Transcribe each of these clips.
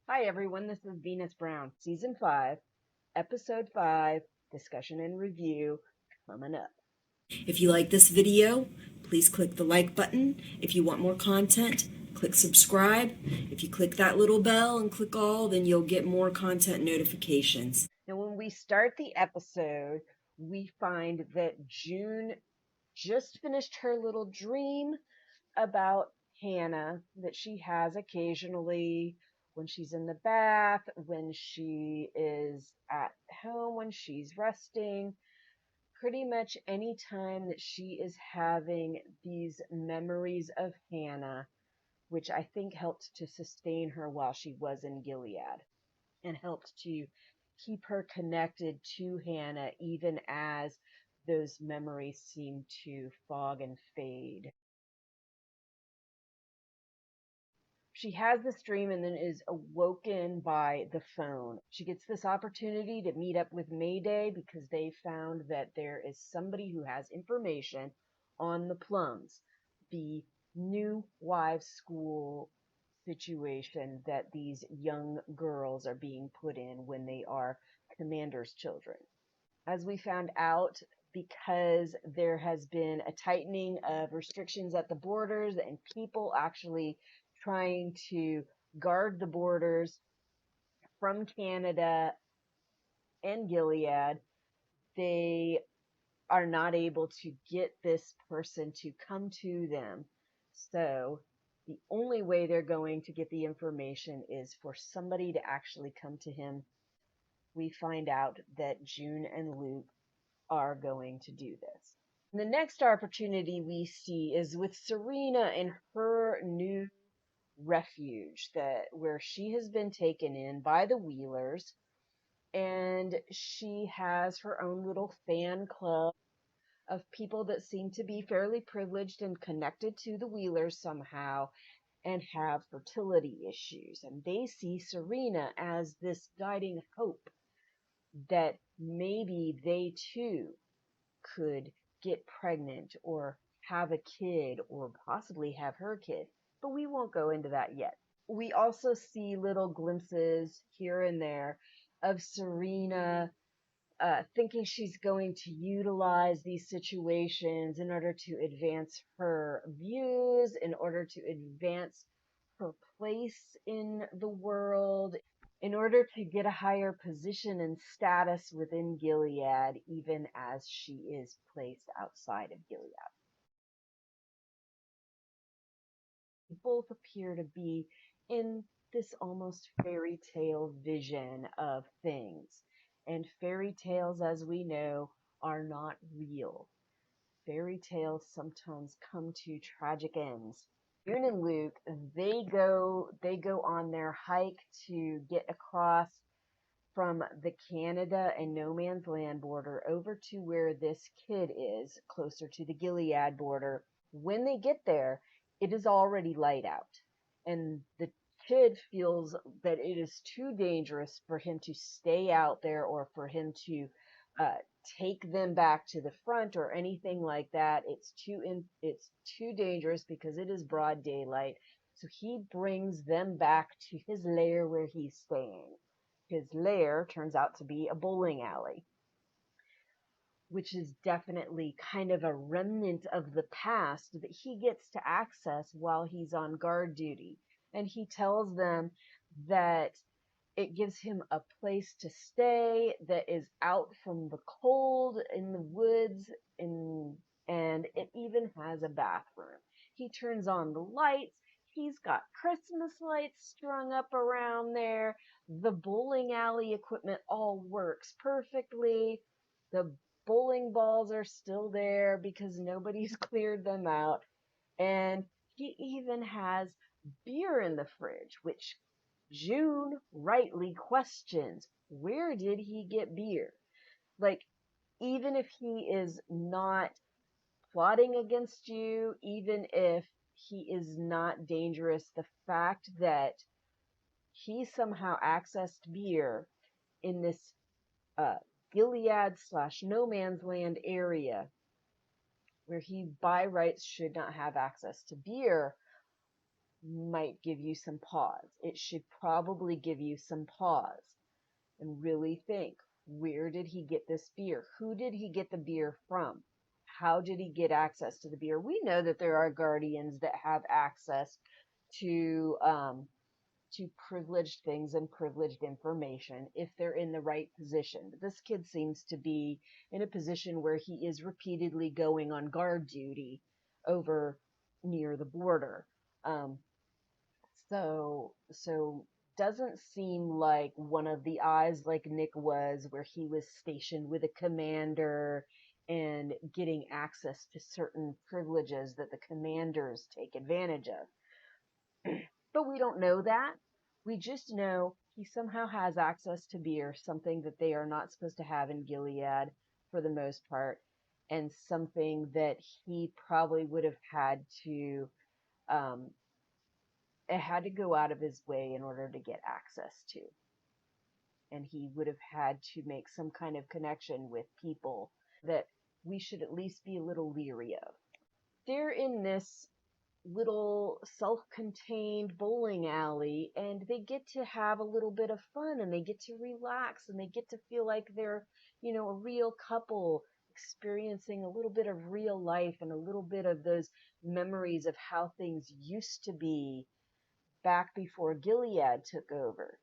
Hi everyone, this is Venus Brown, Season 5, Episode 5, Discussion and Review, coming up. If you like this video, please click the like button. If you want more content, click subscribe. If you click that little bell and click all, then you'll get more content notifications. Now, when we start the episode, we find that June just finished her little dream about Hannah that she has occasionally when she's in the bath, when she is at home, when she's resting. Pretty much any time that she is having these memories of Hannah, which I think helped to sustain her while she was in Gilead and helped to keep her connected to Hannah even as those memories seem to fog and fade. She has this dream and then is awoken by the phone. She gets this opportunity to meet up with Mayday because they found that there is somebody who has information on the Plums, the new wives' school situation that these young girls are being put in when they are commander's children. As we found out, because there has been a tightening of restrictions at the borders and people actually trying to guard the borders from Canada and Gilead, they are not able to get this person to come to them. So the only way they're going to get the information is for somebody to actually come to him. We find out that June and Luke are going to do this. The next opportunity we see is with Serena in her new refuge that where she has been taken in by the Wheelers, and she has her own little fan club of people that seem to be fairly privileged and connected to the Wheelers somehow and have fertility issues, and they see Serena as this guiding hope that maybe they too could get pregnant or have a kid or possibly have her kid, but we won't go into that yet. We also see little glimpses here and there of Serena thinking she's going to utilize these situations in order to advance her views, in order to advance her place in the world, in order to get a higher position and status within Gilead, even as she is placed outside of Gilead. Both appear to be in this almost fairy tale vision of things. And fairy tales, as we know, are not real. Fairy tales sometimes come to tragic ends. June and Luke, they go on their hike to get across from the Canada and no man's land border over to where this kid is, closer to the Gilead border. When they get there, it is already light out, and the kid feels that it is too dangerous for him to stay out there or for him to uh, take them back to the front or anything like that. It's too dangerous because it is broad daylight. So he brings them back to his lair where he's staying. His lair turns out to be a bowling alley, which is definitely kind of a remnant of the past that he gets to access while he's on guard duty. And he tells them that it gives him a place to stay that is out from the cold in the woods, and it even has a bathroom. He turns on the lights. He's got Christmas lights strung up around there. The bowling alley equipment all works perfectly. The bowling balls are still there because nobody's cleared them out. And he even has beer in the fridge, which June rightly questions. Where did he get beer? Like, even if he is not plotting against you, even if he is not dangerous, the fact that he somehow accessed beer in this uh, Gilead slash no man's land area where he by rights should not have access to beer might give you some pause. It should probably give you some pause and really think, where did he get this beer? Who did he get the beer from? How did he get access to the beer? We know that there are guardians that have access to privileged things and privileged information if they're in the right position. But this kid seems to be in a position where he is repeatedly going on guard duty over near the border. Um, so doesn't seem like one of the eyes like Nick was, where he was stationed with a commander and getting access to certain privileges that the commanders take advantage of. But we don't know that. We just know he somehow has access to beer, something that they are not supposed to have in Gilead for the most part, and something that he probably would have um, had to go out of his way in order to get access to. And he would have had to make some kind of connection with people that we should at least be a little leery of. They're in this little self-contained bowling alley, and they get to have a little bit of fun, and they get to relax, and they get to feel like they're, a real couple experiencing a little bit of real life and a little bit of those memories of how things used to be back before Gilead took over.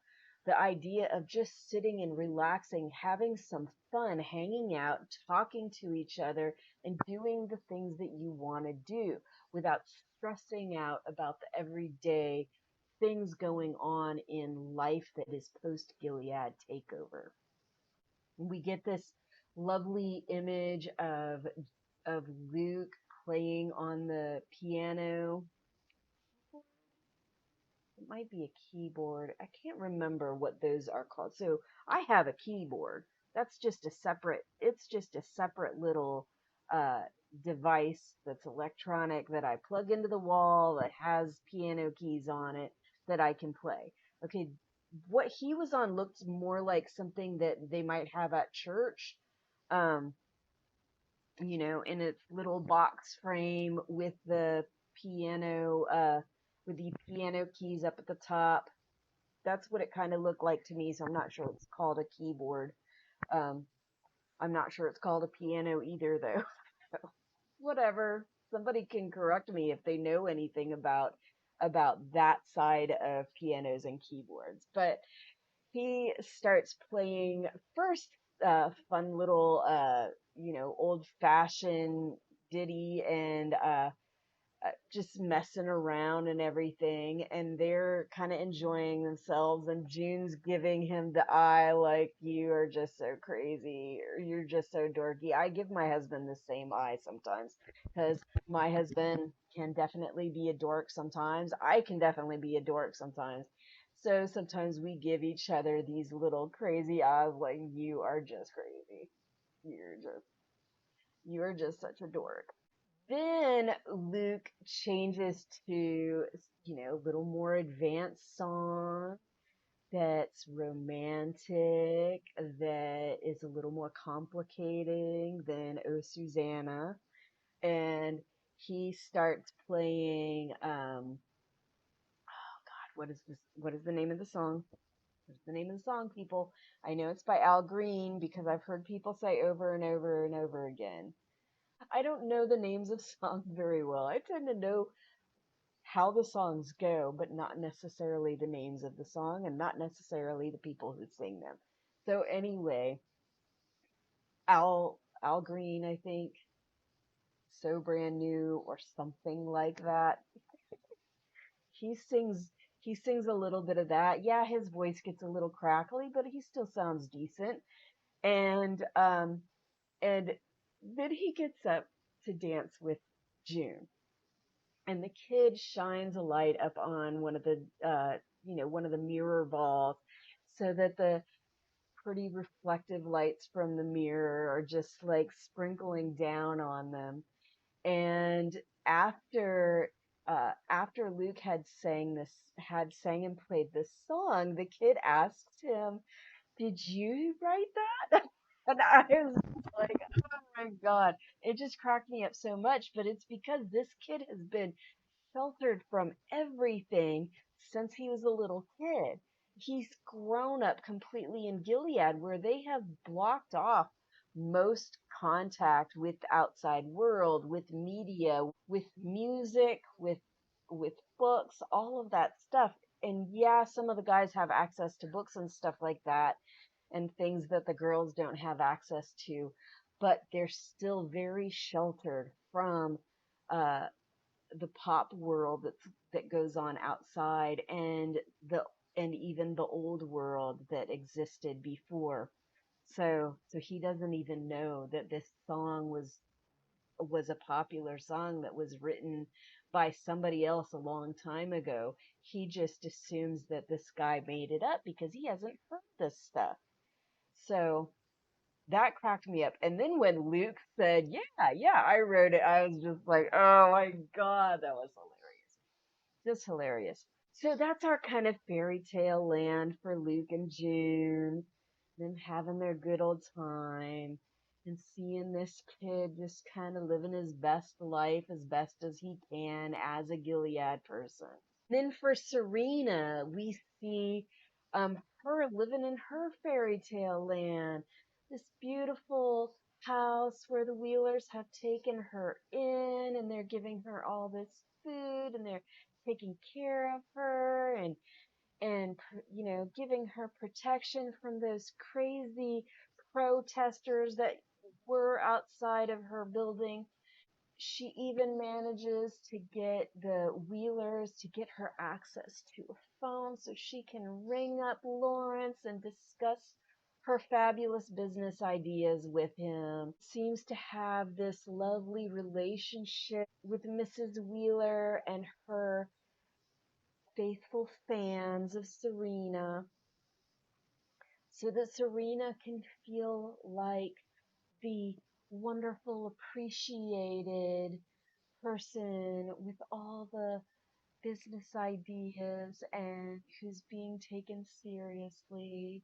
The idea of just sitting and relaxing, having some fun, hanging out, talking to each other, and doing the things that you want to do without stressing out about the everyday things going on in life that is post Gilead takeover. We get this lovely image of Luke playing on the piano. It might be a keyboard. I can't remember what those are called. So I have a keyboard. It's just a separate little uh, device that's electronic that I plug into the wall that has piano keys on it that I can play. Okay, what he was on looked more like something that they might have at church. Um, in its little box frame piano, uh, with the piano keys up at the top. That's what it kind of looked like to me. So I'm not sure it's called a keyboard. Um, I'm not sure it's called a piano either, though. Whatever. Somebody can correct me if they know anything about that side of pianos and keyboards. But he starts playing first fun little old fashioned ditty and just messing around and everything, and they're kind of enjoying themselves, and June's giving him the eye like, you are just so crazy, or you're just so dorky. I give my husband the same eye sometimes, because my husband can definitely be a dork sometimes. I can definitely be a dork sometimes. So sometimes we give each other these little crazy eyes like, you are just crazy. You're just such a dork. Then Luke changes to, a little more advanced song that's romantic, that is a little more complicating than Oh Susanna. And he starts playing, oh God, what is this? What is the name of the song? What's the name of the song, people? I know it's by Al Green because I've heard people say over and over and over again. I don't know the names of songs very well. I tend to know how the songs go, but not necessarily the names of the song and not necessarily the people who sing them. So anyway, Al Green, I think, So Brand New or something like that. He sings he sings a little bit of that. Yeah, his voice gets a little crackly, but he still sounds decent. And then he gets up to dance with June, and the kid shines a light up on one of the mirror balls, so that the pretty reflective lights from the mirror are just like sprinkling down on them. And after Luke had sang and played this song, the kid asks him, did you write that? And I was like, oh my God. It just cracked me up so much, but it's because this kid has been sheltered from everything since he was a little kid. He's grown up completely in Gilead, where they have blocked off most contact with the outside world, with media, with music, with books, all of that stuff. And yeah, some of the guys have access to books and stuff like that, and things that the girls don't have access to, but they're still very sheltered from uh, the pop world that goes on outside, the and even the old world that existed before. So he doesn't even know that this song was a popular song that was written by somebody else a long time ago. He just assumes that this guy made it up because he hasn't heard this stuff. So that cracked me up. And then when Luke said, "Yeah, yeah, I wrote it," I was just like, "Oh my God, that was hilarious." Just hilarious. So that's our kind of fairy tale land for Luke and June, them having their good old time and seeing this kid just kind of living his best life as best as he can as a Gilead person. Then for Serena, we see her living in her fairy tale land, this beautiful house where the Wheelers have taken her in and they're giving her all this food and they're taking care of her and giving her protection from those crazy protesters that were outside of her building. She even manages to get the Wheelers to get her access to a phone so she can ring up Lawrence and discuss her fabulous business ideas with him. Seems to have this lovely relationship with Mrs. Wheeler and her faithful fans of Serena, so that Serena can feel like the wonderful, appreciated person with all the business ideas and who's being taken seriously,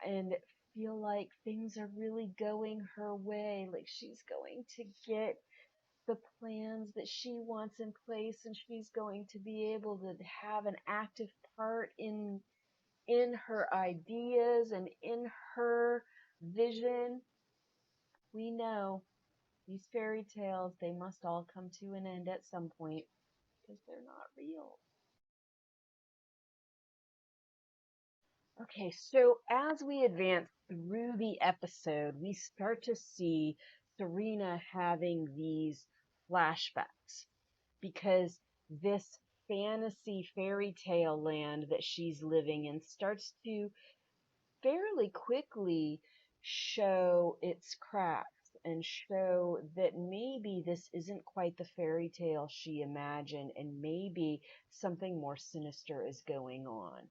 and feel like things are really going her way, like she's going to get the plans that she wants in place and she's going to be able to have an active part in her ideas and in her vision. We know these fairy tales, they must all come to an end at some point because they're not real. Okay, so as we advance through the episode, we start to see Serena having these flashbacks because this fantasy fairy tale land that she's living in starts to fairly quickly show its cracks and show that maybe this isn't quite the fairy tale she imagined, and maybe something more sinister is going on,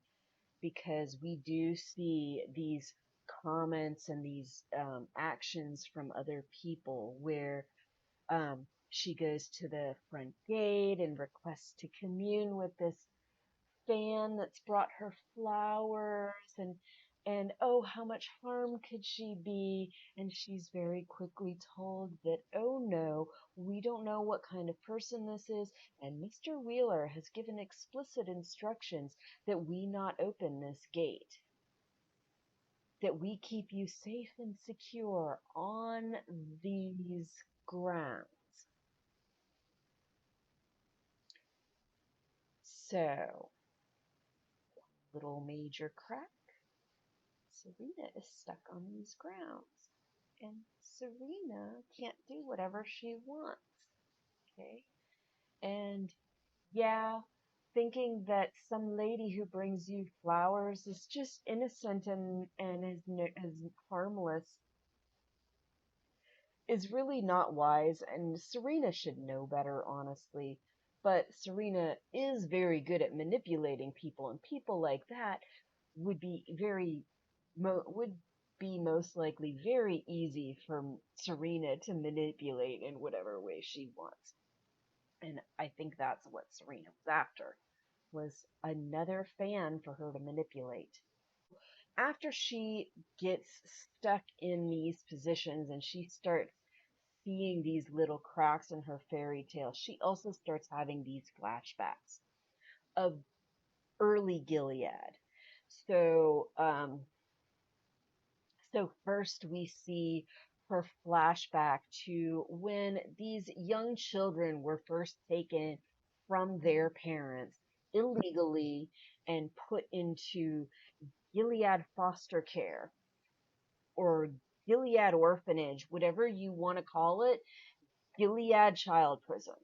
because we do see these comments and these actions from other people where she goes to the front gate and requests to commune with this fan that's brought her flowers, and oh, how much harm could she be? And she's very quickly told that, oh no, we don't know what kind of person this is, and Mr. Wheeler has given explicit instructions that we not open this gate, that we keep you safe and secure on these grounds. So, little major crack, Serena is stuck on these grounds. And Serena can't do whatever she wants. Okay? And yeah, thinking that some lady who brings you flowers is just innocent and is harmless is really not wise. And Serena should know better, honestly. But Serena is very good at manipulating people, and people like that would be would be most likely very easy for Serena to manipulate in whatever way she wants. And I think that's what Serena was after, was another fan for her to manipulate. After she gets stuck in these positions and she starts seeing these little cracks in her fairy tale, she also starts having these flashbacks of early Gilead. So, so first we see her flashback to when these young children were first taken from their parents illegally and put into Gilead foster care or Gilead orphanage, whatever you want to call it, Gilead child prison.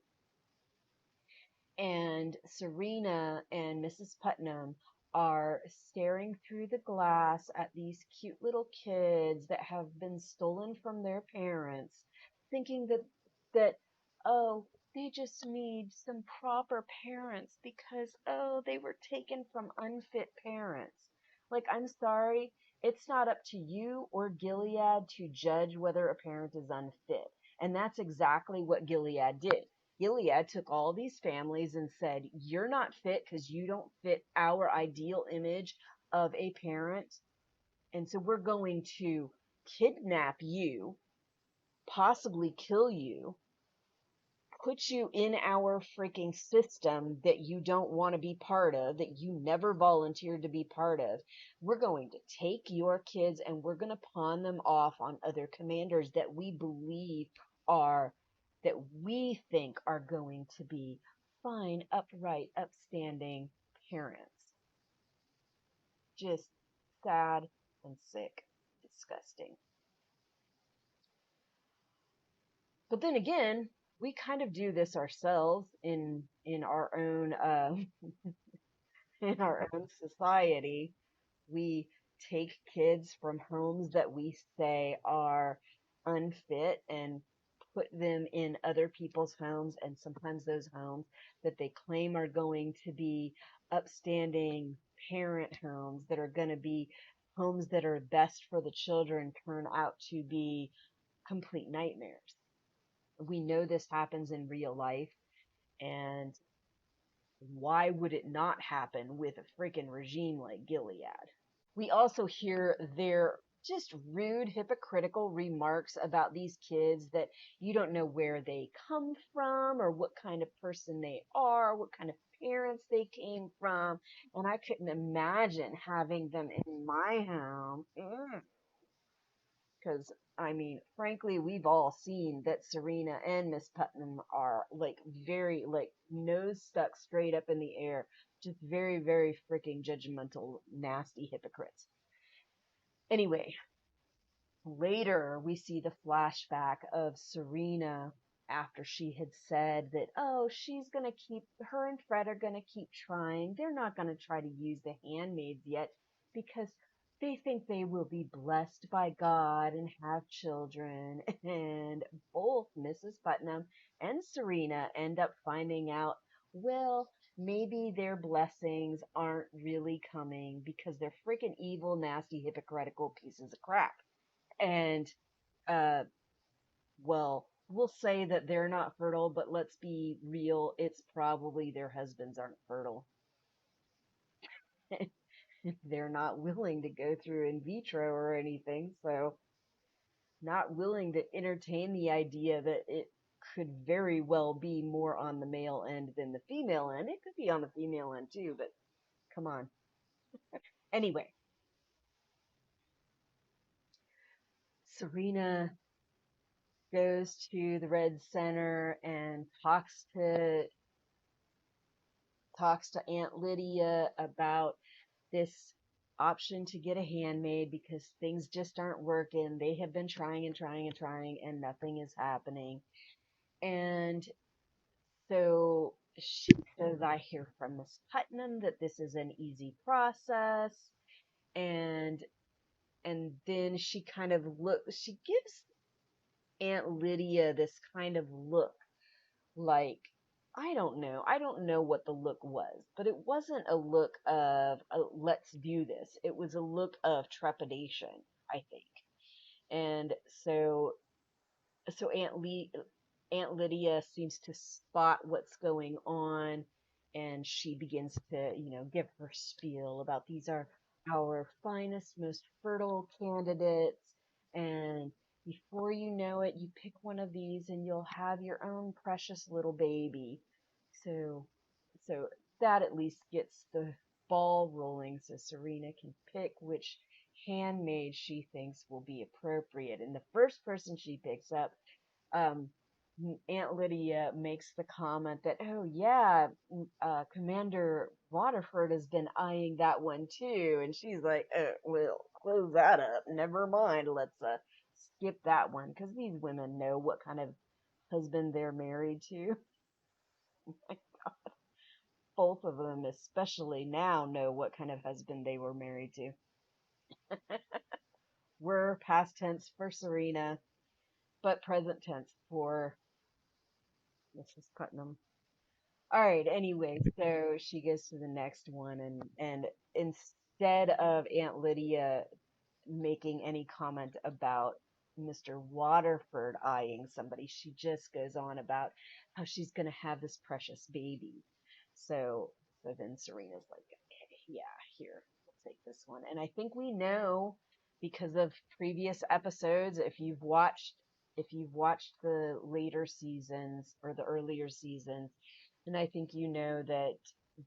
And Serena and Mrs. Putnam are staring through the glass at these cute little kids that have been stolen from their parents, thinking that oh, they just need some proper parents because oh, they were taken from unfit parents. Like, I'm sorry, it's not up to you or Gilead to judge whether a parent is unfit. And that's exactly what Gilead did. Gilead took all these families and said, you're not fit because you don't fit our ideal image of a parent. And so we're going to kidnap you, possibly kill you, put you in our freaking system that you don't want to be part of, that you never volunteered to be part of. We're going to take your kids and we're going to pawn them off on other commanders that we believe are, that we think are going to be fine, upright, upstanding parents. Just sad and sick, disgusting. But then again, we kind of do this ourselves in our own in our own society. We take kids from homes that we say are unfit and put them in other people's homes, and sometimes those homes that they claim are going to be upstanding parent homes that are going to be homes that are best for the children turn out to be complete nightmares. We know this happens in real life, and why would it not happen with a freaking regime like Gilead? We also hear their just rude, hypocritical remarks about these kids that you don't know where they come from or what kind of person they are, what kind of parents they came from. And I couldn't imagine having them in my home. Because, I mean, frankly, we've all seen that Serena and Miss Putnam are like very, like, nose stuck straight up in the air. Just very, very freaking judgmental, nasty hypocrites. Anyway, later we see the flashback of Serena after she had said that, oh, she's going to keep, her and Fred are going to keep trying. They're not going to try to use the handmaids yet because they think they will be blessed by God and have children. And both Mrs. Putnam and Serena end up finding out, well, maybe their blessings aren't really coming because they're freaking evil, nasty, hypocritical pieces of crap. And, uh, well, we'll say that they're not fertile, but let's be real. It's probably their husbands aren't fertile. They're not willing to go through in vitro or anything, so not willing to entertain the idea that it could very well be more on the male end than the female end. It could be on the female end too, but come on. Anyway, Serena goes to the Red Center and talks to Aunt Lydia about this option to get a handmaid because things just aren't working. They have been trying and trying and trying, and nothing is happening. And so she says, I hear from Miss Putnam that this is an easy process. And then she kind of she gives Aunt Lydia this kind of look like, I don't know. I don't know what the look was, but it wasn't a look of let's do this. It was a look of trepidation, I think. And so Aunt Lydia seems to spot what's going on, and she begins to, give her spiel about these are our finest, most fertile candidates, and before you know it, you pick one of these and you'll have your own precious little baby. So, so that at least gets the ball rolling so Serena can pick which handmaid she thinks will be appropriate. And the first person she picks up, um, Aunt Lydia makes the comment that, oh yeah, Commander Waterford has been eyeing that one too, and she's like, well, close that up. Never mind. Let's skip that one because these women know what kind of husband they're married to. Both of them, especially now, know what kind of husband they were married to. We're past tense for Serena, but present tense for Mrs. Putnam. All right, anyway, so she goes to the next one, and instead of Aunt Lydia making any comment about Mr. Waterford eyeing somebody, she just goes on about how she's going to have this precious baby. So so then Serena's like, okay, yeah, here, we'll take this one. And I think we know because of previous episodes, if you've watched the later seasons or the earlier seasons, and I think you know that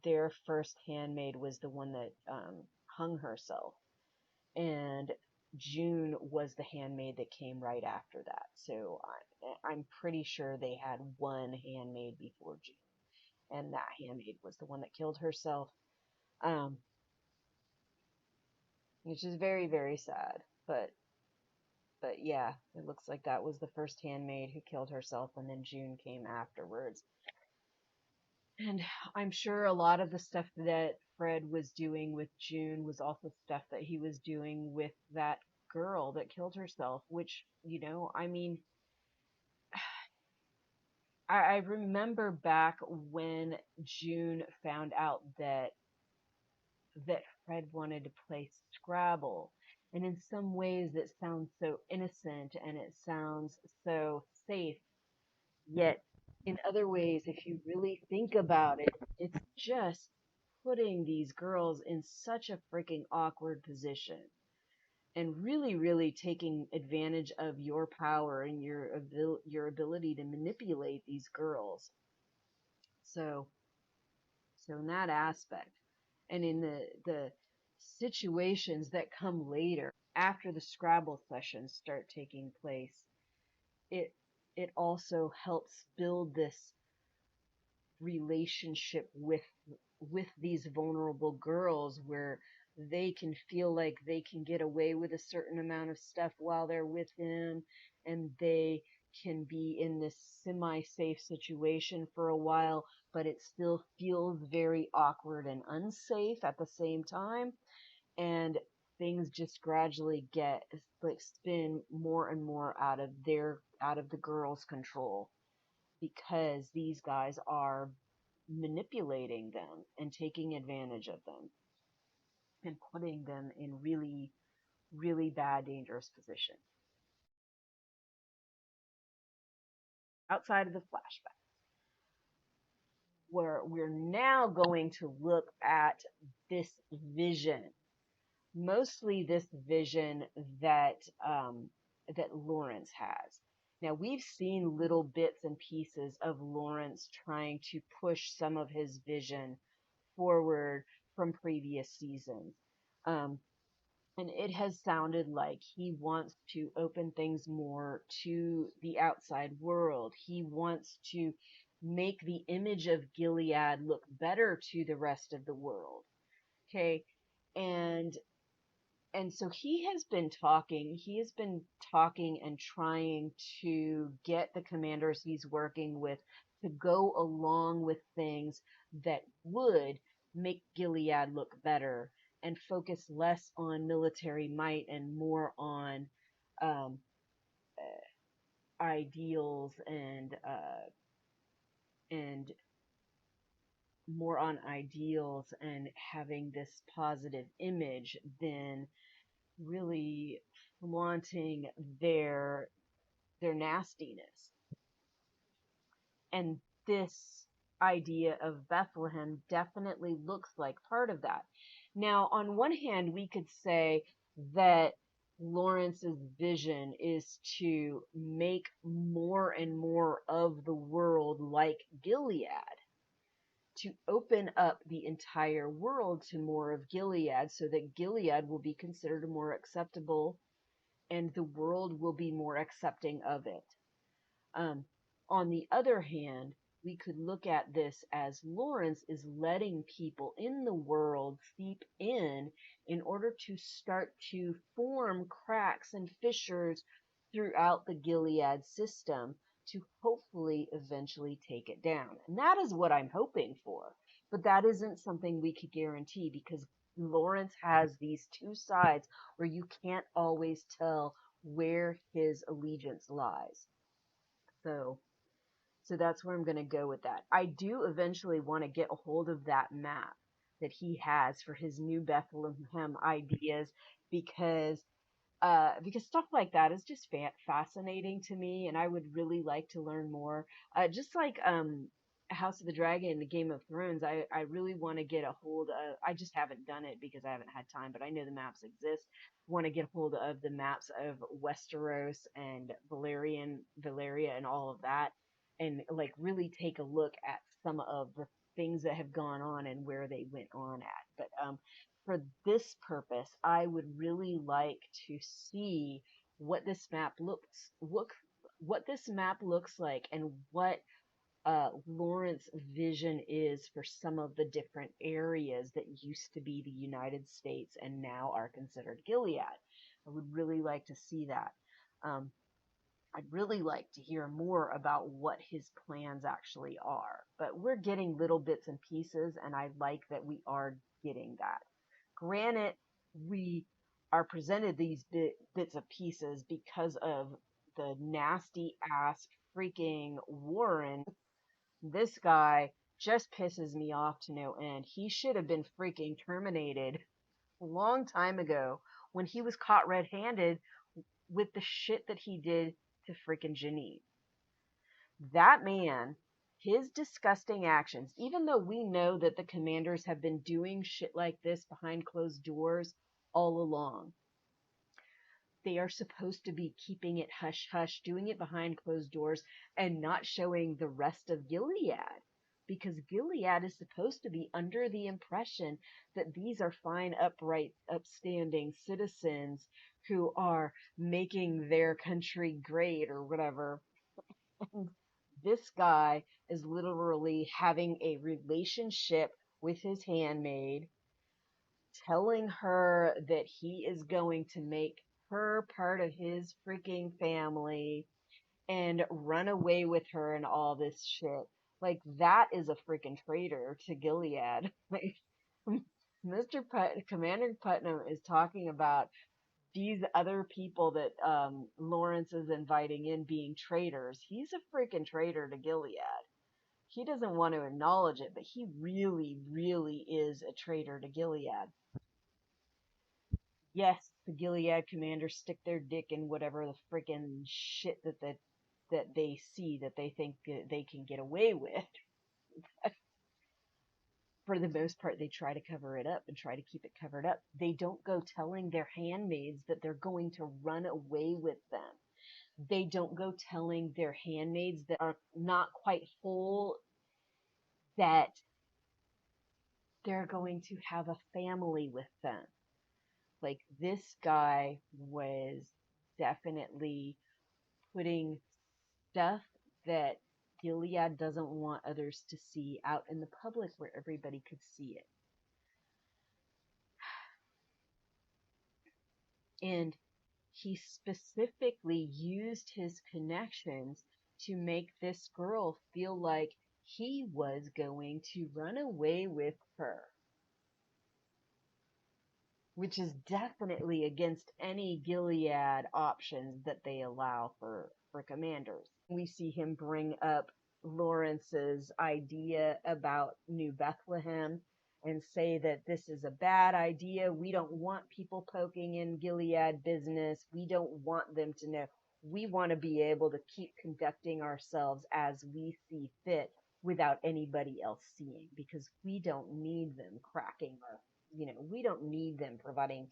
their first handmaid was the one that hung herself, and June was the handmaid that came right after that. So I'm pretty sure they had one handmaid before June, and that handmaid was the one that killed herself, um, which is very, very sad. But yeah, it looks like that was the first handmaid who killed herself, and then June came afterwards. And I'm sure a lot of the stuff that Fred was doing with June was also stuff that he was doing with that girl that killed herself, which, I mean, I remember back when June found out that Fred wanted to play Scrabble. And in some ways it sounds so innocent and it sounds so safe. Yet, in other ways, if you really think about it, it's just putting these girls in such a freaking awkward position and really, really taking advantage of your power and your ability to manipulate these girls. So, so in that aspect, and in the situations that come later after the Scrabble sessions start taking place, it it also helps build this relationship with these vulnerable girls where they can feel like they can get away with a certain amount of stuff while they're with him, and they can be in this semi-safe situation for a while, but it still feels very awkward and unsafe at the same time, and things just gradually get like spin more and more out of the girls' control because these guys are manipulating them and taking advantage of them and putting them in really, really bad, dangerous positions. Outside of the flashback, where we're now going to look at this vision, mostly this vision that that Lawrence has. Now we've seen little bits and pieces of Lawrence trying to push some of his vision forward from previous seasons. Um, and it has sounded like he wants to open things more to the outside world. He wants to make the image of Gilead look better to the rest of the world. Okay. And so he has been talking and trying to get the commanders he's working with to go along with things that would make Gilead look better and focus less on military might and more on um, ideals and more on ideals and having this positive image than really flaunting their nastiness. And this idea of Bethlehem definitely looks like part of that. Now, on one hand, we could say that Lawrence's vision is to make more and more of the world like Gilead, to open up the entire world to more of Gilead so that Gilead will be considered more acceptable and the world will be more accepting of it. Um, on the other hand, we could look at this as Lawrence is letting people in the world seep in order to start to form cracks and fissures throughout the Gilead system to hopefully eventually take it down. And that is what I'm hoping for. But that isn't something we could guarantee because Lawrence has these two sides where you can't always tell where his allegiance lies. So, so that's where I'm going to go with that. I do eventually want to get a hold of that map that he has for his new Bethlehem ideas because because stuff like that is just fascinating to me, and I would really like to learn more. Just like House of the Dragon and the Game of Thrones, I really want to get a hold of. I just haven't done it because I haven't had time, but I know the maps exist. Want to get hold of the maps of Westeros and Valeria, and all of that, and like really take a look at some of the things that have gone on and where they went on at. But for this purpose, I would really like to see what this map what this map looks like and what Lawrence's vision is for some of the different areas that used to be the United States and now are considered Gilead. I would really like to see that. Um, I'd really like to hear more about what his plans actually are. But we're getting little bits and pieces, and I like that we are getting that. Granted, we are presented these bits of pieces because of the nasty ass freaking Warren. This guy just pisses me off to no end. He should have been freaking terminated a long time ago when he was caught red handed with the shit that he did to freaking Janine. That man, his disgusting actions, even though we know that the commanders have been doing shit like this behind closed doors all along, they are supposed to be keeping it hush hush, doing it behind closed doors, and not showing the rest of Gilead. Because Gilead is supposed to be under the impression that these are fine, upright, upstanding citizens who are making their country great or whatever. And this guy is literally having a relationship with his handmaid, telling her that he is going to make her part of his freaking family and run away with her and all this shit. Like, that is a freaking traitor to Gilead. Like, Commander Putnam is talking about these other people that Lawrence is inviting in being traitors. He's a freaking traitor to Gilead. He doesn't want to acknowledge it, but he really, really is a traitor to Gilead. Yes, the Gilead commanders stick their dick in whatever the freaking shit that they see that they think they can get away with. For the most part, they try to cover it up and try to keep it covered up. They don't go telling their handmaids that they're going to run away with them. They don't go telling their handmaids that are not quite whole that they're going to have a family with them. Like, this guy was definitely putting stuff that Gilead doesn't want others to see out in the public where everybody could see it. And he specifically used his connections to make this girl feel like he was going to run away with her, which is definitely against any Gilead options that they allow for commanders. We see him bring up Lawrence's idea about New Bethlehem and say that this is a bad idea. We don't want people poking in Gilead business. We don't want them to know. We want to be able to keep conducting ourselves as we see fit without anybody else seeing because we don't need them cracking our, we don't need them providing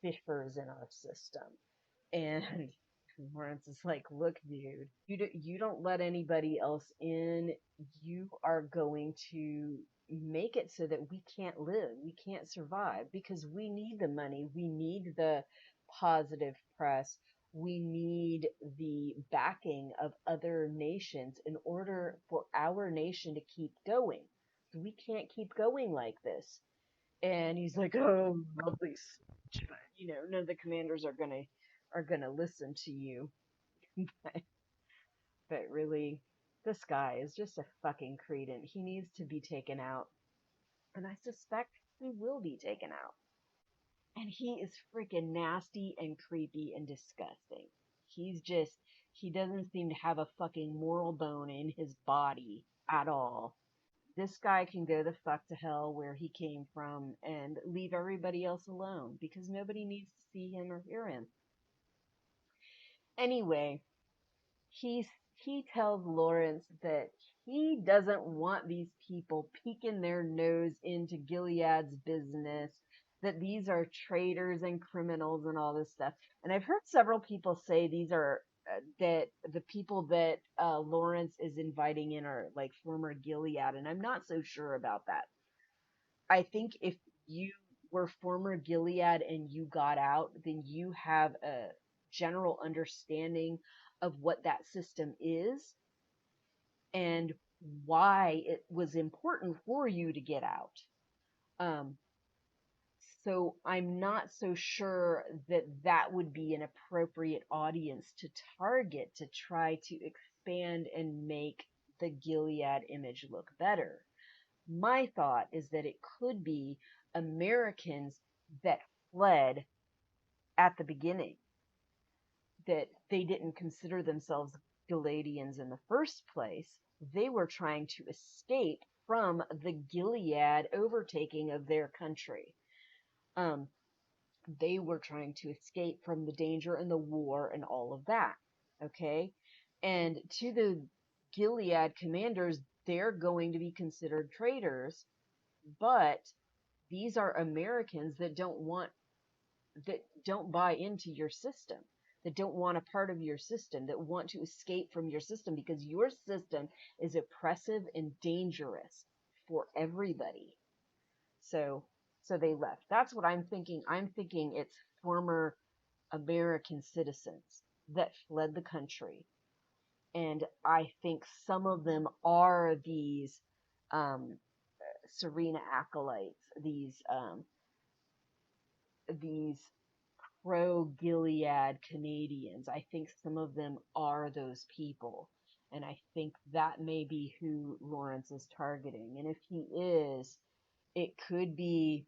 spiffers in our system. And Lawrence is like, look, dude, you don't let anybody else in. You are going to make it so that we can't live, we can't survive because we need the money, we need the positive press, we need the backing of other nations in order for our nation to keep going. We can't keep going like this. And he's like, "Oh, lovely speech, but none of the commanders are gonna listen to you." But really, this guy is just a fucking credent. He needs to be taken out, and I suspect he will be taken out. And he is freaking nasty and creepy and disgusting. He doesn't seem to have a fucking moral bone in his body at all. This guy can go the fuck to hell where he came from and leave everybody else alone because nobody needs to see him or hear him. Anyway, he tells Lawrence that he doesn't want these people peeking their nose into Gilead's business, that these are traitors and criminals and all this stuff. And I've heard several people say these are that the people that Lawrence is inviting in are like former Gilead, and I'm not so sure about that. I think if you were former Gilead and you got out, then you have a general understanding of what that system is and why it was important for you to get out. Um, so I'm not so sure that that would be an appropriate audience to target to try to expand and make the Gilead image look better. My thought is that it could be Americans that fled at the beginning, that they didn't consider themselves Gileadians in the first place. They were trying to escape from the Gilead overtaking of their country. Um, they were trying to escape from the danger and the war and all of that. Okay? And to the Gilead commanders, they're going to be considered traitors, but these are Americans that don't buy into your system, that don't want a part of your system, that want to escape from your system because your system is oppressive and dangerous for everybody. So so they left. That's what I'm thinking. I'm thinking it's former American citizens that fled the country. And I think some of them are these um, Serena acolytes, these pro Gilead Canadians. I think some of them are those people. And I think that may be who Lawrence is targeting. And if he is, it could be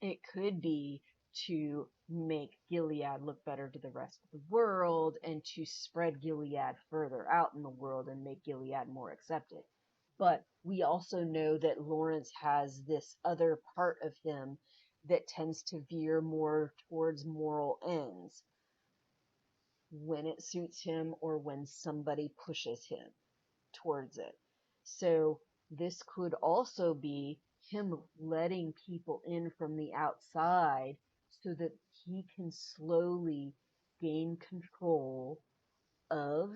it could be to make Gilead look better to the rest of the world and to spread Gilead further out in the world and make Gilead more accepted. But we also know that Lawrence has this other part of him that tends to veer more towards moral ends when it suits him or when somebody pushes him towards it. So this could also be him letting people in from the outside so that he can slowly gain control of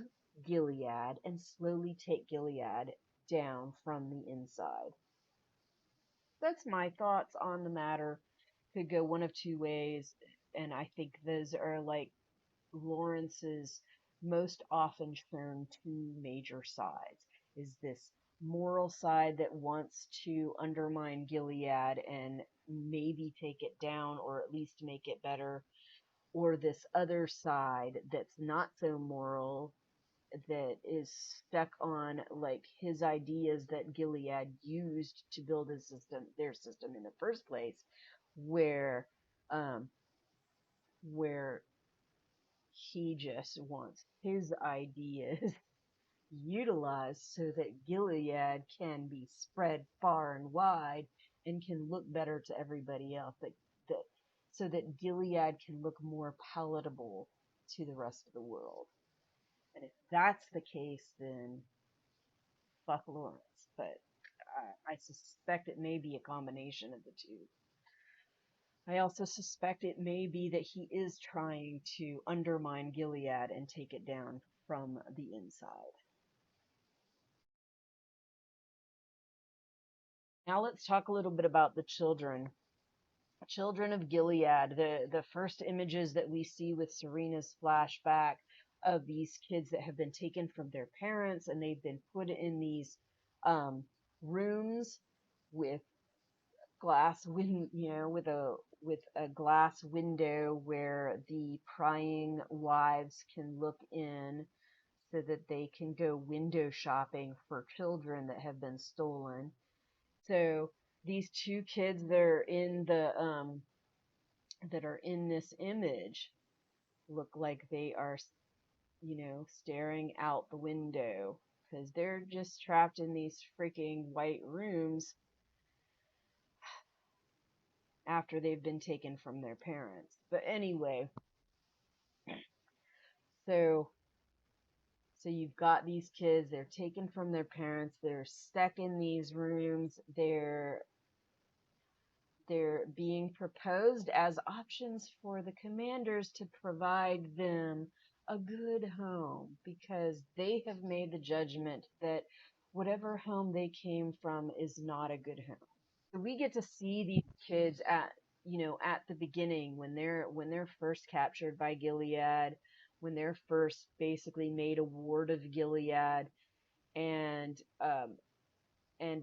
Gilead and slowly take Gilead down from the inside. That's my thoughts on the matter. Could go one of two ways, and I think those are like Lawrence's most often shown two major sides. Is this moral side that wants to undermine Gilead and maybe take it down or at least make it better, or this other side that's not so moral, that is stuck on like his ideas that Gilead used to build his system, their system in the first place, where um, where he just wants his ideas utilized so that Gilead can be spread far and wide and can look better to everybody else. That so that Gilead can look more palatable to the rest of the world. And if that's the case, then fuck Lawrence. But I suspect it may be a combination of the two. I also suspect it may be that he is trying to undermine Gilead and take it down from the inside. Now let's talk a little bit about the children. Children of Gilead, the first images that we see with Serena's flashback of these kids that have been taken from their parents and they've been put in these um, rooms with with a glass window where the prying wives can look in so that they can go window shopping for children that have been stolen. So these two kids that are in this image look like they are, staring out the window because they're just trapped in these freaking white rooms after they've been taken from their parents. But anyway, so so you've got these kids, they're taken from their parents, they're stuck in these rooms, they're being proposed as options for the commanders to provide them a good home because they have made the judgment that whatever home they came from is not a good home. So we get to see these kids at the beginning when they're first captured by Gilead, when they're first basically made a ward of Gilead, and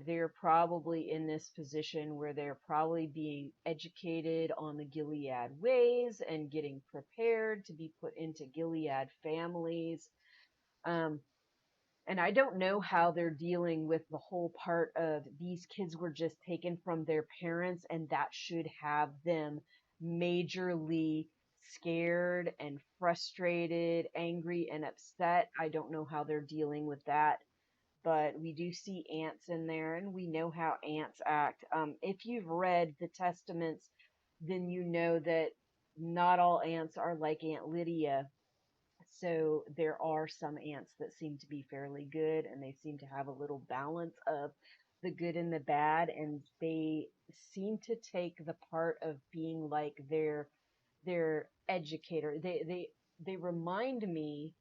they're probably in this position where they're probably being educated on the Gilead ways and getting prepared to be put into Gilead families. Um, and I don't know how they're dealing with the whole part of these kids were just taken from their parents, and that should have them majorly scared and frustrated, angry, and upset. I don't know how they're dealing with that, but we do see ants in there, and we know how ants act. If you've read the Testaments, then you know that not all ants are like Aunt Lydia. So there are some ants that seem to be fairly good, and they seem to have a little balance of the good and the bad, and they seem to take the part of being like their educator. They remind me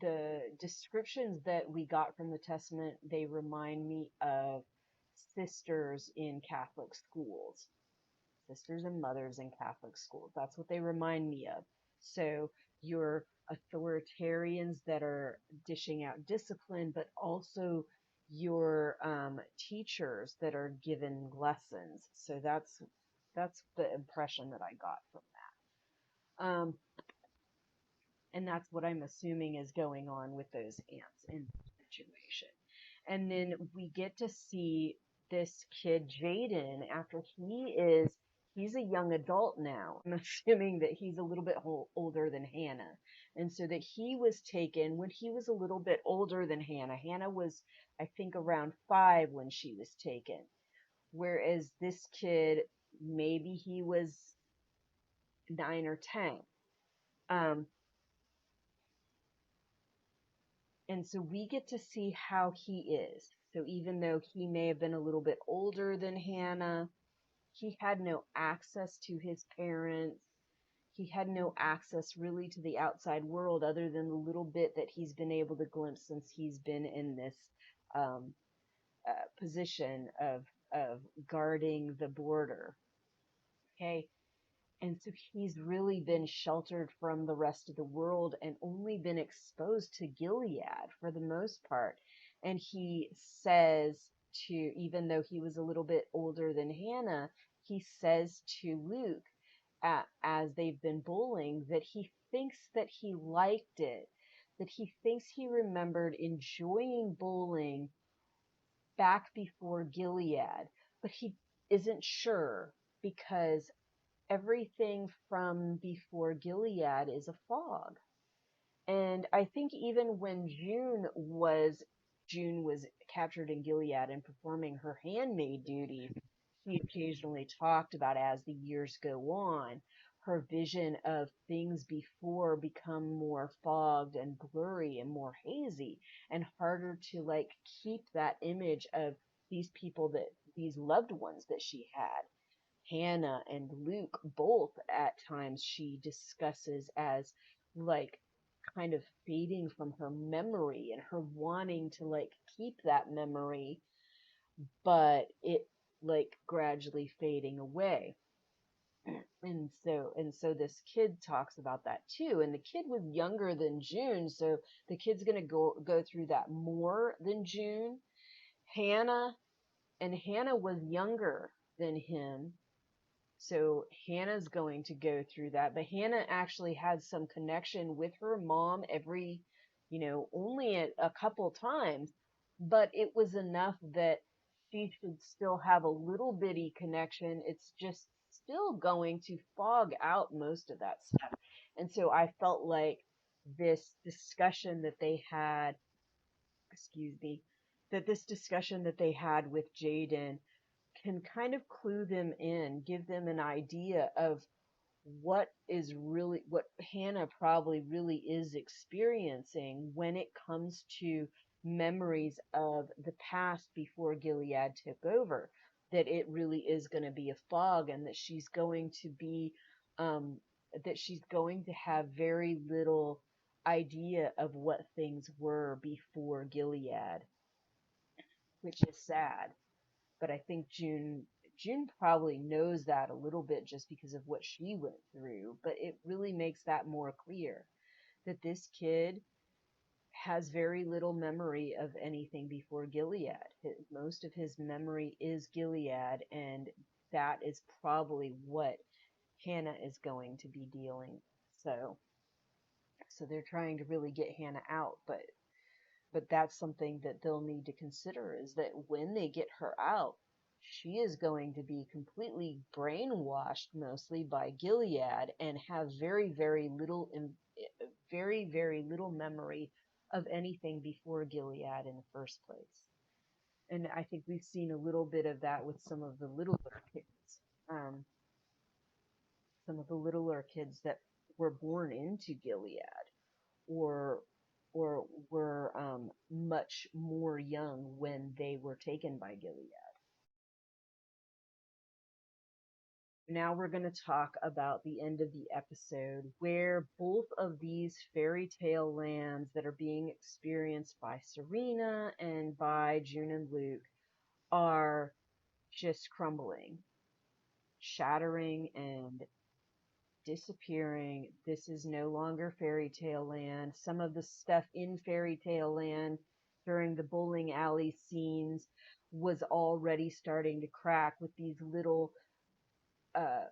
the descriptions that we got from the Testament, they remind me of sisters in Catholic schools, sisters and mothers in Catholic schools. That's what they remind me of. So your authoritarians that are dishing out discipline, but also your teachers that are given lessons. So that's the impression that I got from that. And that's what I'm assuming is going on with those ants in the situation. And then we get to see this kid, Jaden, after he's a young adult now. I'm assuming that he's a little bit older than Hannah. And so that he was taken when he was a little bit older than Hannah. Hannah was, I think, around 5 when she was taken. Whereas this kid, maybe he was 9 or 10. Um, And so we get to see how he is. So even though he may have been a little bit older than Hannah, he had no access to his parents. He had no access really to the outside world other than the little bit that he's been able to glimpse since he's been in this um, position of guarding the border. Okay, and so he's really been sheltered from the rest of the world and only been exposed to Gilead for the most part. And he says even though he was a little bit older than Hannah, he says to Luke, as they've been bowling, that he thinks that he liked it, that he thinks he remembered enjoying bowling back before Gilead, but he isn't sure because everything from before Gilead is a fog. And I think even when June was captured in Gilead and performing her handmaid duties, she occasionally talked about as the years go on, her vision of things before become more fogged and blurry and more hazy and harder to like keep that image of these people that these loved ones that she had. Hannah and Luke both at times she discusses as like kind of fading from her memory and her wanting to like keep that memory, but it like gradually fading away. And so this kid talks about that too. And the kid was younger than June, so the kid's gonna go through that more than June. Hannah and Hannah was younger than him, so Hannah's going to go through that. But Hannah actually had some connection with her mom every, only a couple times, but it was enough that she should still have a little bitty connection. It's just still going to fog out most of that stuff. And so I felt like this discussion that they had, excuse me, that this discussion that they had with Jaden can kind of clue them in, give them an idea of what Hannah probably really is experiencing when it comes to memories of the past before Gilead took over. That it really is going to be a fog, and um, that she's going to have very little idea of what things were before Gilead, which is sad. But I think June probably knows that a little bit just because of what she went through, but it really makes that more clear that this kid has very little memory of anything before Gilead. Most of his memory is Gilead, and that is probably what Hannah is going to be dealing. So so they're trying to really get Hannah out, but that's something that they'll need to consider, is that when they get her out, she is going to be completely brainwashed mostly by Gilead and have very little memory of anything before Gilead in the first place. And I think we've seen a little bit of that with um, some of the littler kids that were born into Gilead, or were much more young when they were taken by Gilead. Now we're going to talk about the end of the episode, where both of these fairy tale lands that are being experienced by Serena and by June and Luke are just crumbling, shattering, and disappearing. This is no longer fairy tale land. Some of the stuff in fairy tale land during the bowling alley scenes was already starting to crack uh,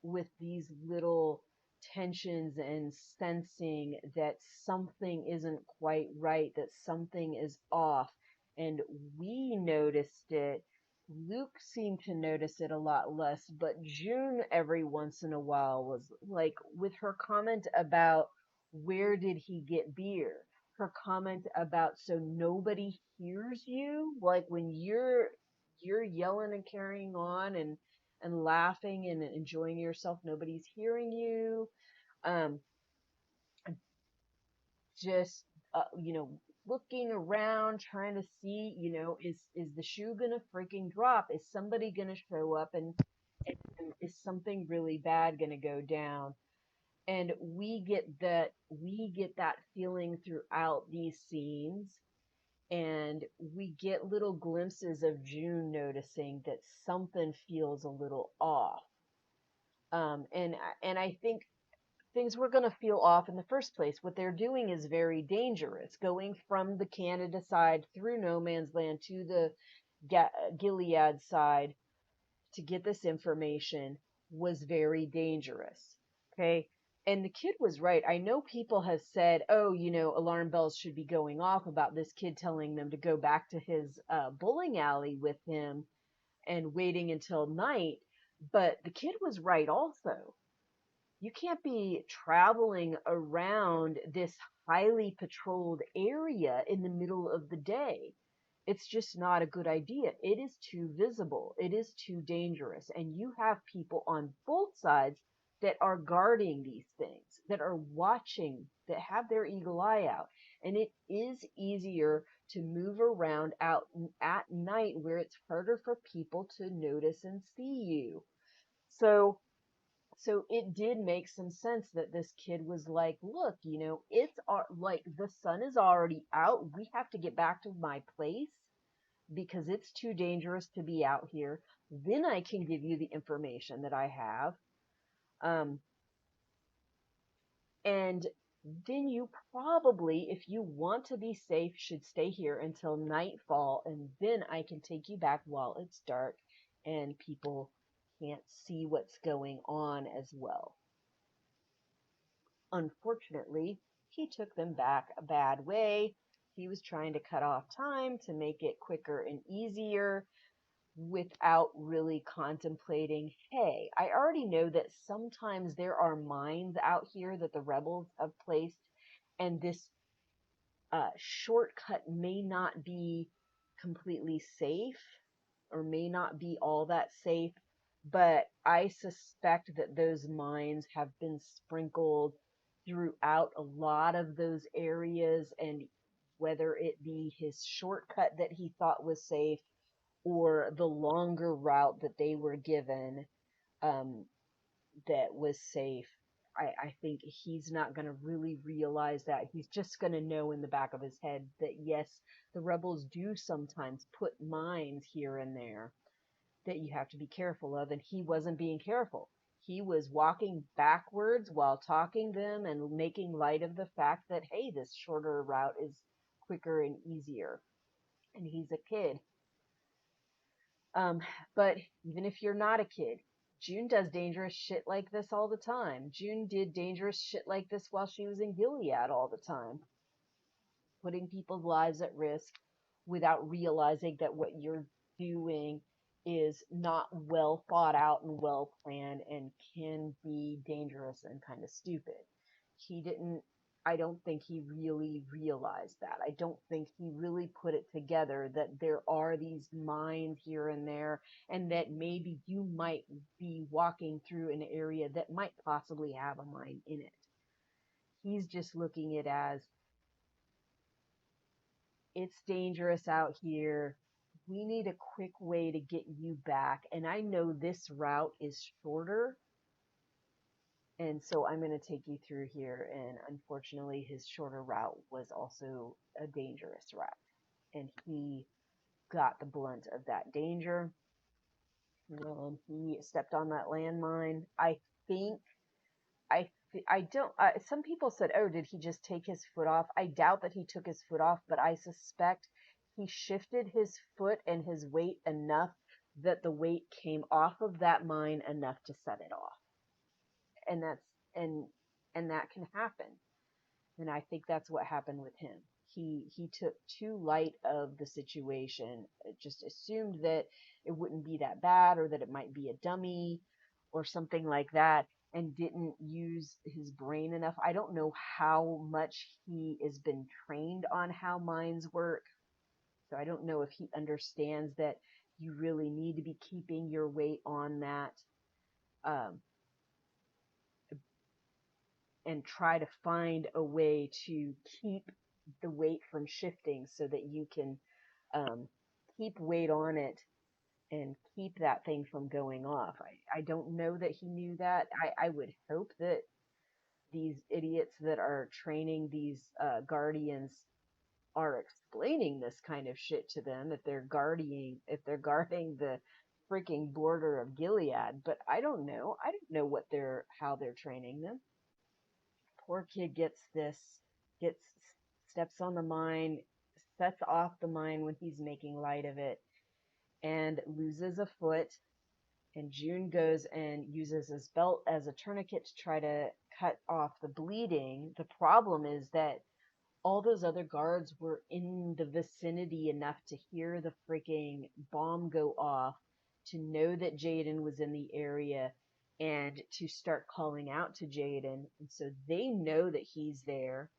with these little tensions and sensing that something isn't quite right, that something is off. And we noticed it. Luke seemed to notice it a lot less, but June every once in a while was like, with her comment about where did he get beer? Her comment about, so nobody hears you, like when you're yelling and carrying on and laughing and enjoying yourself, nobody's hearing you. um just looking around trying to see, is the shoe gonna freaking drop? Is somebody gonna show up, and is something really bad gonna go down? And we get that feeling throughout these scenes, and we get little glimpses of June noticing that something feels a little off. And I think things were going to feel off in the first place. What they're doing is very dangerous. Going from the Canada side through no man's land to the Gilead side to get this information was very dangerous. Okay. And the kid was right. I know people have said, oh, alarm bells should be going off about this kid telling them to go back to his bowling alley with him and waiting until night. But the kid was right also. You can't be traveling around this highly patrolled area in the middle of the day. It's just not a good idea. It is too visible. It is too dangerous. And you have people on both sides that are guarding these things, that are watching, that have their eagle eye out. And it is easier to move around out at night where it's harder for people to notice and see you. So so it did make some sense that this kid was like, look, it's like the sun is already out. We have to get back to my place because it's too dangerous to be out here. Then I can give you the information that I have. Um, and then you probably, if you want to be safe, should stay here until nightfall, and then I can take you back while it's dark and people can't see what's going on as well. Unfortunately, he took them back a bad way. He was trying to cut off time to make it quicker and easier without really contemplating, hey, I already know that sometimes there are mines out here that the rebels have placed, and this shortcut may not be completely safe or may not be all that safe, but I suspect that those mines have been sprinkled throughout a lot of those areas, and whether it be his shortcut that he thought was safe or the longer route that they were given, um, that was safe. I think he's not going to really realize that. He's just going to know in the back of his head that yes, the rebels do sometimes put mines here and there that you have to be careful of, and he wasn't being careful. He was walking backwards while talking to them and making light of the fact that, hey, this shorter route is quicker and easier. And he's a kid. Um, but even if you're not a kid, June does dangerous shit like this all the time. June did dangerous shit like this while she was in Gilead all the time, putting people's lives at risk without realizing that what you're doing is not well thought out and well planned and can be dangerous and kind of stupid. He didn't, I don't think he really realized that. I don't think he really put it together that there are these mines here and there, and that maybe you might be walking through an area that might possibly have a mine in it. He's just looking at it as, it's dangerous out here. We need a quick way to get you back. And I know this route is shorter. And so I'm going to take you through here. And unfortunately, his shorter route was also a dangerous route. And he got the blunt of that danger. He stepped on that landmine. Think I don't. Some people said, "Oh, did he just take his foot off?" I doubt that he took his foot off, but I suspect he shifted his foot and his weight enough that the weight came off of that mine enough to set it off. And that's and and that can happen. And I think that's what happened with him. He took too light of the situation, just assumed that it wouldn't be that bad or that it might be a dummy or something like that, and didn't use his brain enough. I don't know how much he has been trained on how minds work. So I don't know if he understands that you really need to be keeping your weight on that, um, and try to find a way to keep the weight from shifting so that you can, um, keep weight on it and keep that thing from going off. I don't know that he knew that. I would hope that these idiots that are training these guardians are explaining this kind of shit to them if they're guarding the freaking border of Gilead. But I don't know. I don't know how they're training them. Poor kid gets steps on the mine, sets off the mine when he's making light of it, and loses a foot. And June goes and uses his belt as a tourniquet to try to cut off the bleeding. The problem is that all those other guards were in the vicinity enough to hear the freaking bomb go off, to know that Jaden was in the area, and to start calling out to Jaden. And so they know that he's there.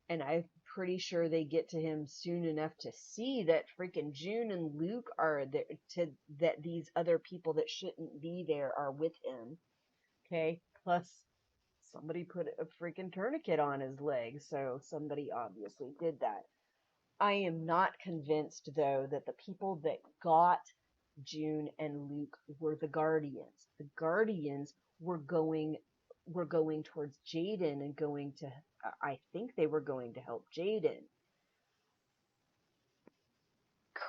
And I'm pretty sure they get to him soon enough to see that freaking June and Luke are there, that these other people that shouldn't be there are with him. Okay. Plus, somebody put a freaking tourniquet on his leg, so somebody obviously did that. I am not convinced, though, that the people that got June and Luke were the Guardians. The Guardians were going were going towards Jaden and going to I think they were going to help Jaden.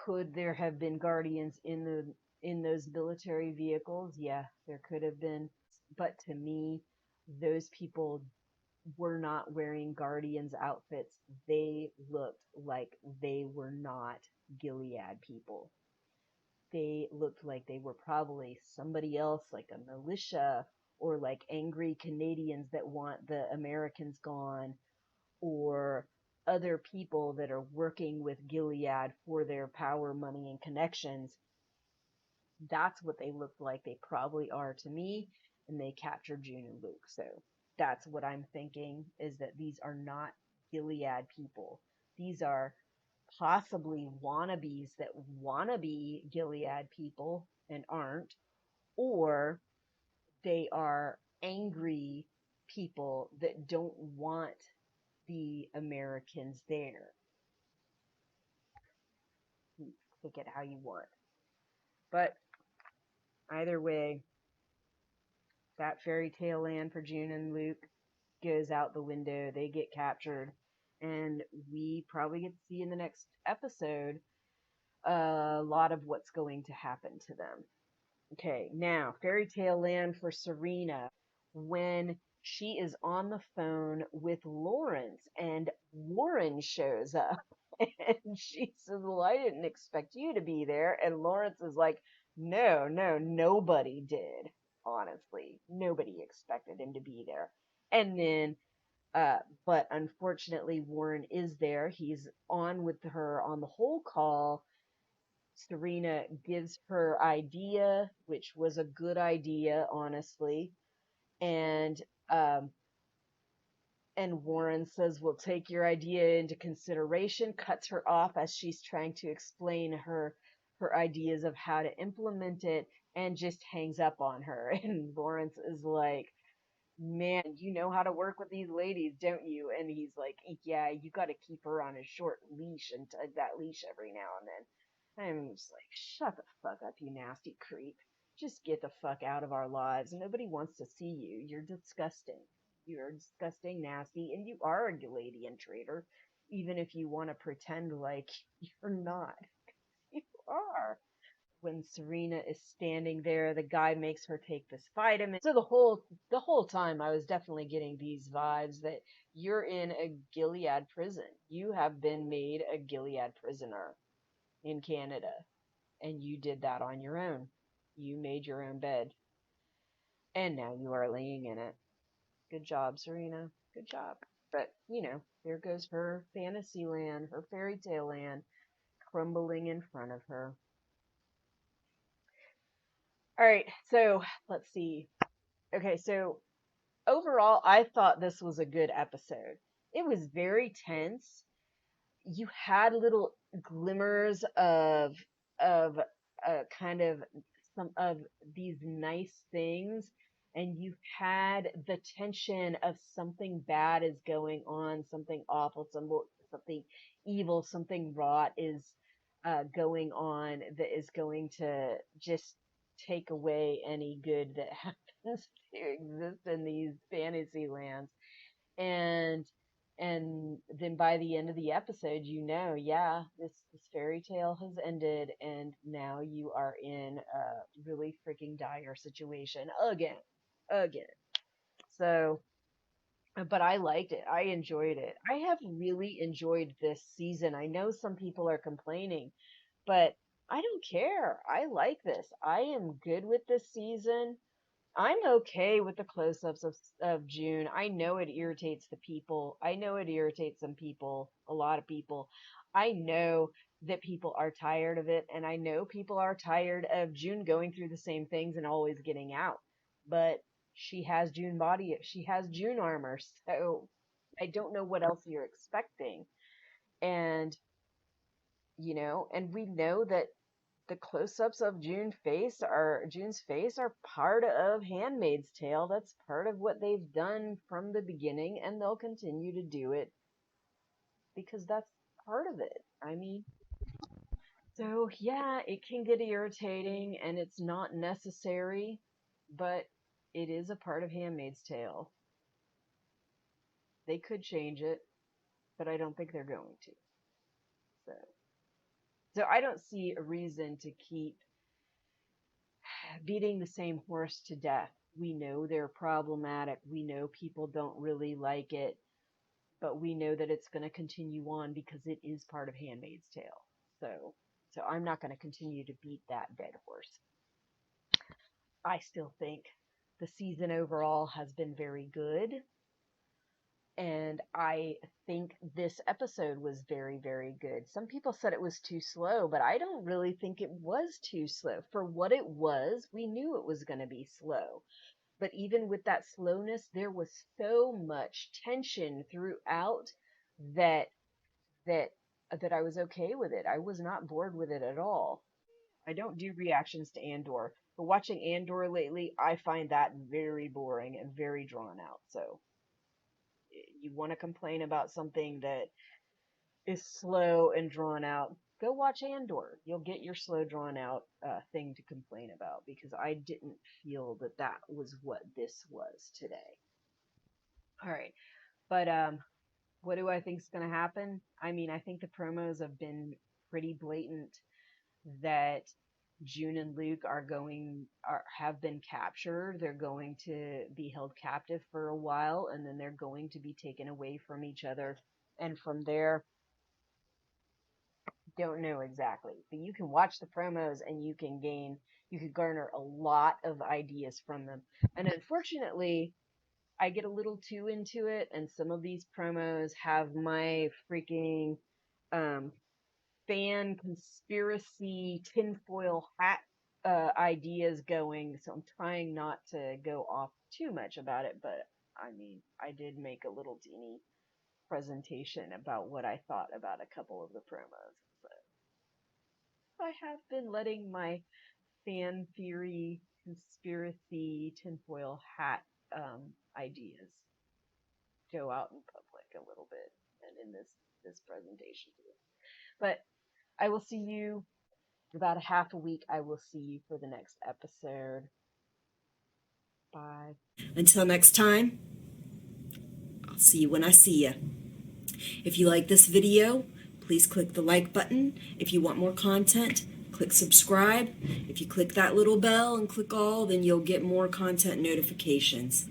Could there have been Guardians in those military vehicles? Yeah, there could have been. But to me, those people were not wearing Guardians outfits. They looked like they were not Gilead people. They looked like they were probably somebody else, like a militia or like angry Canadians that want the Americans gone, or other people that are working with Gilead for their power, money, and connections. That's what they looked like. They probably are to me, and they captured June and Luke. So that's what I'm thinking, is that these are not Gilead people. These are possibly wannabes that wanna be Gilead people and aren't, or they are angry people that don't want the Americans there. Take it how you want. But either way, that fairy tale land for June and Luke goes out the window. They get captured, and we probably get to see in the next episode a lot of what's going to happen to them. Okay, now fairy tale land for Serena when she is on the phone with Lawrence and Warren shows up and she says, "Well, I didn't expect you to be there." And Lawrence is like, "No, no, nobody did. Honestly, nobody expected him to be there." And then, but unfortunately, Warren is there. He's on with her on the whole call. Serena gives her idea, which was a good idea, honestly, and um, and Warren says, "We'll take your idea into consideration." Cuts her off as she's trying to explain her ideas of how to implement it, and just hangs up on her. And Lawrence is like, "Man, you know how to work with these ladies, don't you?" And he's like, "Yeah, you got to keep her on a short leash and tug that leash every now and then." I'm just like, "Shut the fuck up, you nasty creep. Just get the fuck out of our lives. Nobody wants to see you. You're disgusting. You're disgusting, nasty, and you are a Galadian traitor, even if you want to pretend like you're not. You are." When Serena is standing there, the guy makes her take this vitamin. So the whole time I was definitely getting these vibes that you're in a Gilead prison. You have been made a Gilead prisoner in Canada, and you did that on your own. You made your own bed, and now you are laying in it. Good job, Serena. Good job. But, there goes her fantasy land, her fairy tale land, crumbling in front of her. All right, so let's see. Okay, so overall, I thought this was a good episode. It was very tense. You had little glimmers of kind of some of these nice things, and you had the tension of something bad is going on, something awful, something evil, something rot is going on that is going to just take away any good that happens to exist in these fantasy lands. And and then by the end of the episode, yeah, this fairy tale has ended, and now you are in a really freaking dire situation again. So, but I liked it. I enjoyed it. I have really enjoyed this season. I know some people are complaining, but I don't care. I like this. I am good with this season. I'm okay with the close-ups of June. I know it irritates the people. I know it irritates some people, a lot of people. I know that people are tired of it, and I know people are tired of June going through the same things and always getting out. But she has June body, she has June armor, so I don't know what else you're expecting. And, and we know that the close-ups of June's face are part of Handmaid's Tale. That's part of what they've done from the beginning, and they'll continue to do it because that's part of it. I mean, So, yeah, it can get irritating and it's not necessary, but it is a part of Handmaid's Tale. They could change it, but I don't think they're going to. So, so I don't see a reason to keep beating the same horse to death. We know they're problematic. We know people don't really like it, but we know that it's going to continue on because it is part of Handmaid's Tale. So, so I'm not going to continue to beat that dead horse. I still think the season overall has been very good. And I think this episode was very, very good. Some people said it was too slow, but I don't really think it was too slow. For what it was, we knew it was going to be slow. But even with that slowness, there was so much tension throughout that that that I was okay with it. I was not bored with it at all. I don't do reactions to Andor, but watching Andor lately, I find that very boring and very drawn out. So you want to complain about something that is slow and drawn out, go watch Andor. You'll get your slow, drawn out thing to complain about because I didn't feel that that was what this was today. All right, but what do I think is going to happen? I mean, I think the promos have been pretty blatant that June and Luke have been captured. They're going to be held captive for a while, and then they're going to be taken away from each other. And from there, don't know exactly, but you can watch the promos and you can garner a lot of ideas from them. And unfortunately, I get a little too into it, and some of these promos have my freaking um, fan conspiracy tinfoil hat ideas going. So I'm trying not to go off too much about it, but I mean, I did make a little teeny presentation about what I thought about a couple of the promos. So I have been letting my fan theory, conspiracy, tinfoil hat ideas go out in public a little bit and in this presentation too. But I will see you in about a half a week. I will see you for the next episode. Bye. Until next time, I'll see you when I see you. If you like this video, please click the like button. If you want more content, click subscribe. If you click that little bell and click all, then you'll get more content notifications.